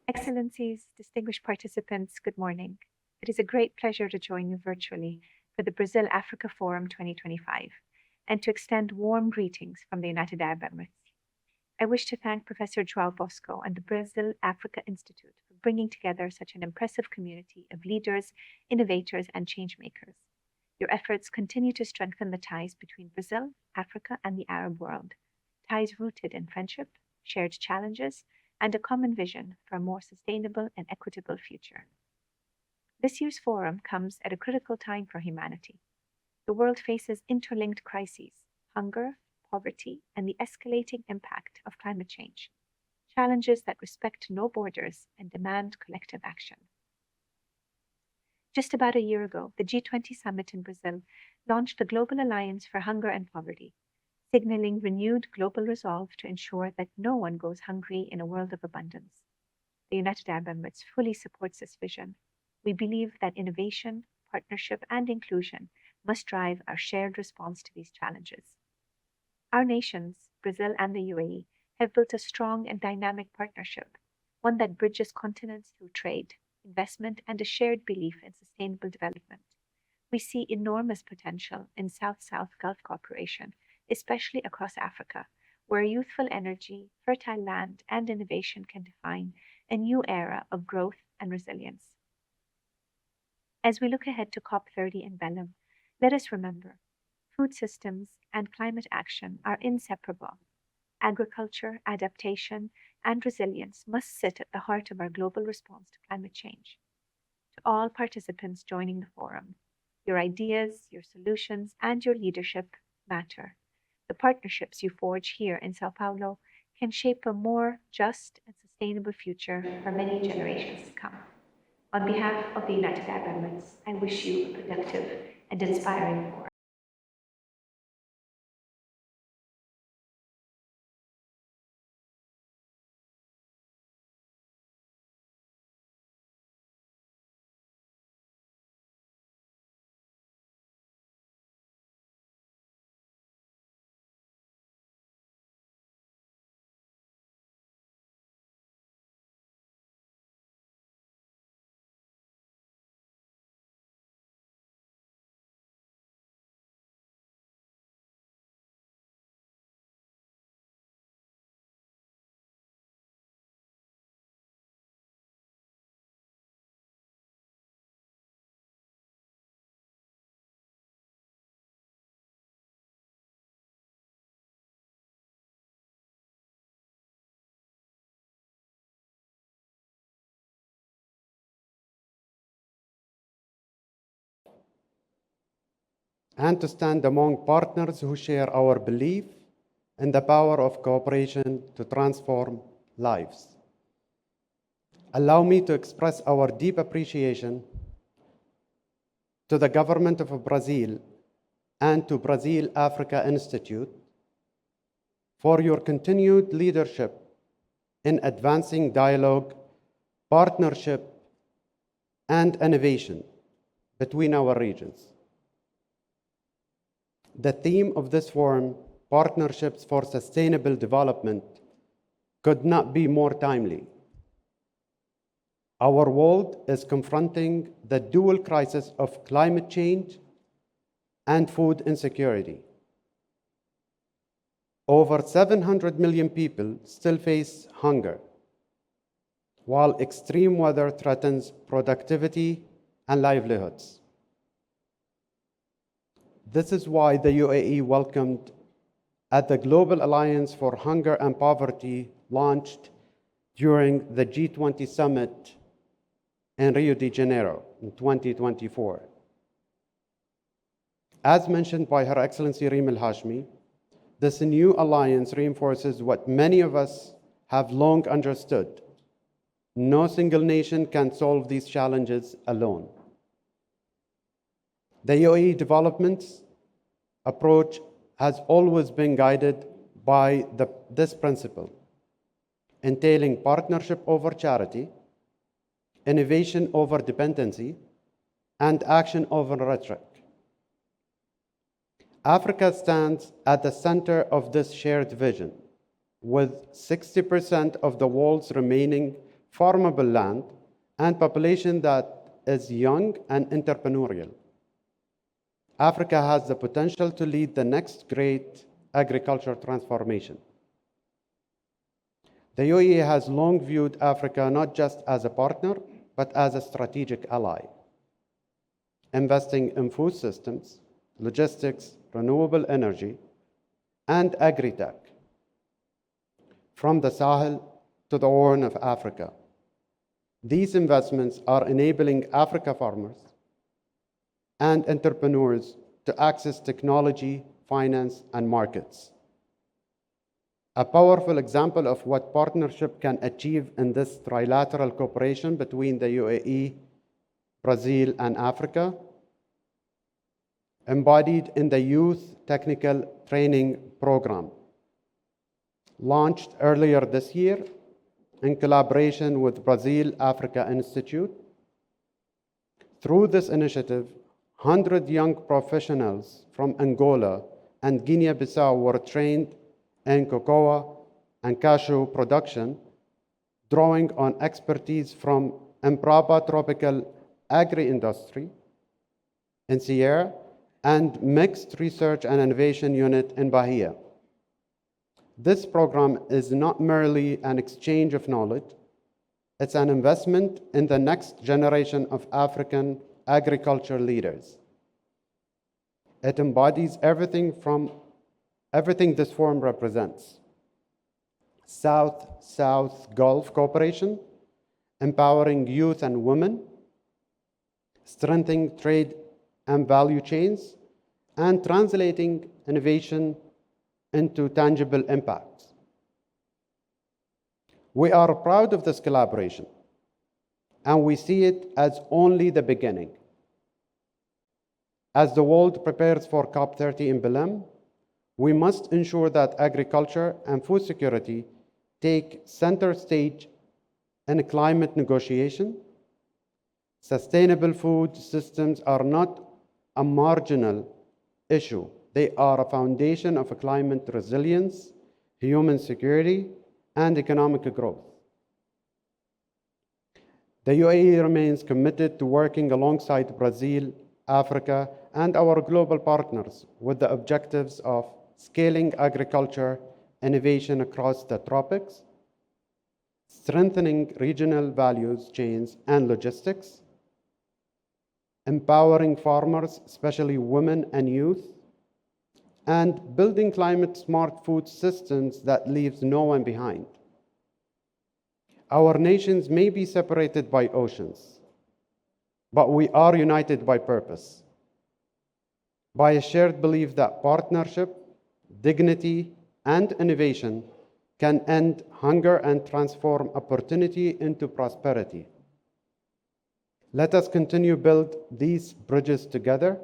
Excellencies, distinguished participants, good morning. It is a great pleasure to join you virtually for the Brazil Africa Forum 2025 and to extend warm greetings from the United Arab Emirates. I wish to thank Professor João Bosco and the Brazil Africa Institute for bringing together such an impressive community of leaders, innovators, and changemakers. Your efforts continue to strengthen the ties between Brazil, Africa, and the Arab world, ties rooted in friendship, shared challenges, and a common vision for a more sustainable and equitable future. This year's forum comes at a critical time for humanity. The world faces interlinked crises: hunger, poverty, and the escalating impact of climate change, challenges that respect no borders and demand collective action. Just about a year ago, the G20 summit in Brazil launched the Global Alliance for Hunger and Poverty, signaling renewed global resolve to ensure that no one goes hungry in a world of abundance. The United Arab Emirates fully supports this vision. We believe that innovation, partnership, and inclusion must drive our shared response to these challenges. Our nations, Brazil and the UAE, have built a strong and dynamic partnership, one that bridges continents through trade, investment, and a shared belief in sustainable development. We see enormous potential in South-South Gulf cooperation, especially across Africa, where youthful energy, fertile land, and innovation can define a new era of growth and resilience. As we look ahead to COP30 in Belém, let us remember, food systems and climate action are inseparable. Agriculture, adaptation, and resilience must sit at the heart of our global response to climate change. To all participants joining the forum, your ideas, your solutions, and your leadership matter. The partnerships you forge here in Sao Paulo can shape a more just and sustainable future for many generations to come. On behalf of the United Arab Emirates, I wish you a productive and inspiring forum. and to stand among partners who share our belief in the power of cooperation to transform lives. Allow me to express our deep appreciation to the government of Brazil and to Brazil Africa Institute for your continued leadership in advancing dialogue, partnership, and innovation between our regions. The theme of this forum, Partnerships for Sustainable Development, could not be more timely. Our world is confronting the dual crisis of climate change and food insecurity. Over 700 million people still face hunger, while extreme weather threatens productivity and livelihoods. This is why the UAE welcomed at the Global Alliance for Hunger and Poverty launched during the G20 summit in Rio de Janeiro in 2024. As mentioned by Her Excellency Reem Al Hashimy, this new alliance reinforces what many of us have long understood. No single nation can solve these challenges alone. The UAE development approach has always been guided by this principle, entailing partnership over charity, innovation over dependency, and action over rhetoric. Africa stands at the center of this shared vision, with 60% of the world's remaining farmable land, and population that is young and entrepreneurial. Africa has the potential to lead the next great agricultural transformation. The UAE has long viewed Africa not just as a partner, but as a strategic ally, investing in food systems, logistics, renewable energy, and agri-tech, from the Sahel to the Horn of Africa. These investments are enabling Africa farmers and entrepreneurs to access technology, finance, and markets. A powerful example of what partnership can achieve in this trilateral cooperation between the UAE, Brazil, and Africa, embodied in the Youth Technical Training Program, launched earlier this year in collaboration with Brazil Africa Institute. Through this initiative, 100 young professionals from Angola and Guinea-Bissau were trained in cocoa and cashew production, drawing on expertise from Embrapa Tropical Agri-Industry in Sierra and Mixed Research and Innovation Unit in Bahia. This program is not merely an exchange of knowledge, it's an investment in the next generation of African agriculture leaders. It embodies everything this forum represents: South-South Gulf cooperation, empowering youth and women, strengthening trade and value chains, and translating innovation into tangible impacts. We are proud of this collaboration, and we see it as only the beginning. As the world prepares for COP30 in Belém, we must ensure that agriculture and food security take center stage in climate negotiation. Sustainable food systems are not a marginal issue. They are a foundation of climate resilience, human security, and economic growth. The UAE remains committed to working alongside Brazil, Africa, and our global partners with the objectives of scaling agriculture innovation across the tropics, strengthening regional value chains and logistics, empowering farmers, especially women and youth, and building climate-smart food systems that leaves no one behind. Our nations may be separated by oceans, but we are united by purpose, by a shared belief that partnership, dignity, and innovation can end hunger and transform opportunity into prosperity. Let us continue to build these bridges together,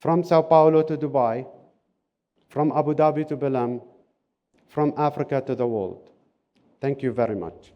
from Sao Paulo to Dubai, from Abu Dhabi to Belém, from Africa to the world. Thank you very much.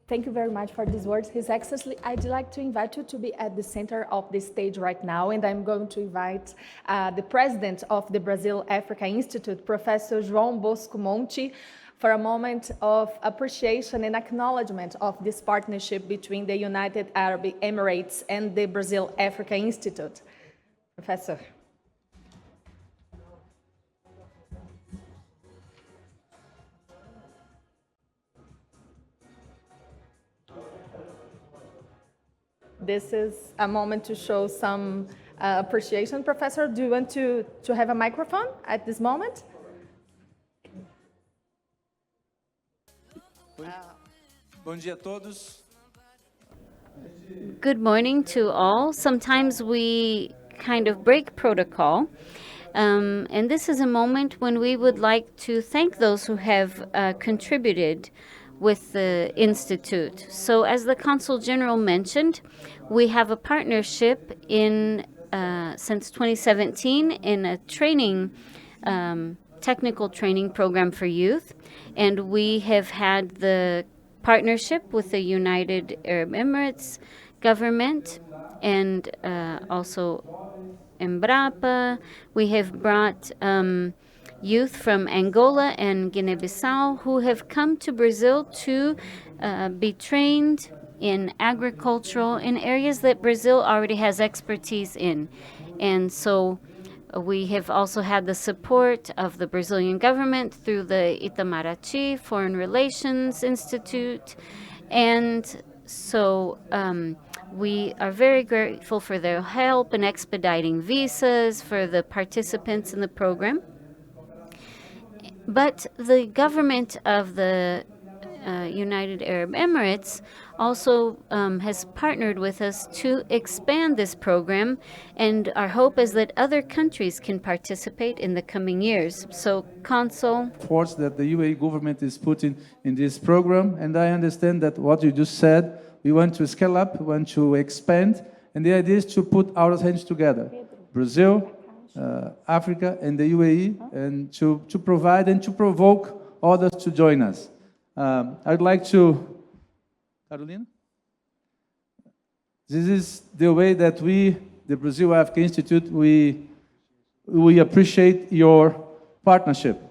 Thank you very much for these words, His Excellency. I'd like to invite you to be at the center of the stage right now, and I'm going to invite the president of the Brazil Africa Institute, Professor João Bosco Monte, for a moment of appreciation and acknowledgement of this partnership between the United Arab Emirates and the Brazil Africa Institute. Professor. This is a moment to show some appreciation. Professor, do you want to have a microphone at this moment? Bom dia a todos. Good morning to all. Sometimes we kind of break protocol. And this is a moment when we would like to thank those who have contributed with the Institute. So as the Consul General mentioned, we have a partnership since 2017 in a training, technical training program for youth. And we have had the partnership with the United Arab Emirates government and also Embrapa. We have brought youth from Angola and Guinea-Bissau who have come to Brazil to be trained in agricultural, in areas that Brazil already has expertise in. And so we have also had the support of the Brazilian government through the Itamaraty Foreign Relations Institute. And so we are very grateful for their help in expediting visas for the participants in the program. But the government of the United Arab Emirates also has partnered with us to expand this program, and our hope is that other countries can participate in the coming years. So, Consul. Efforts that the UAE government is putting in this program, and I understand that what you just said, we want to scale up, we want to expand, and the idea is to put our hands together. Brazil, Africa, and the UAE, and to provide and to provoke others to join us. I'd like to, Carolina? This is the way that we, the Brazil Africa Institute, we appreciate your partnership.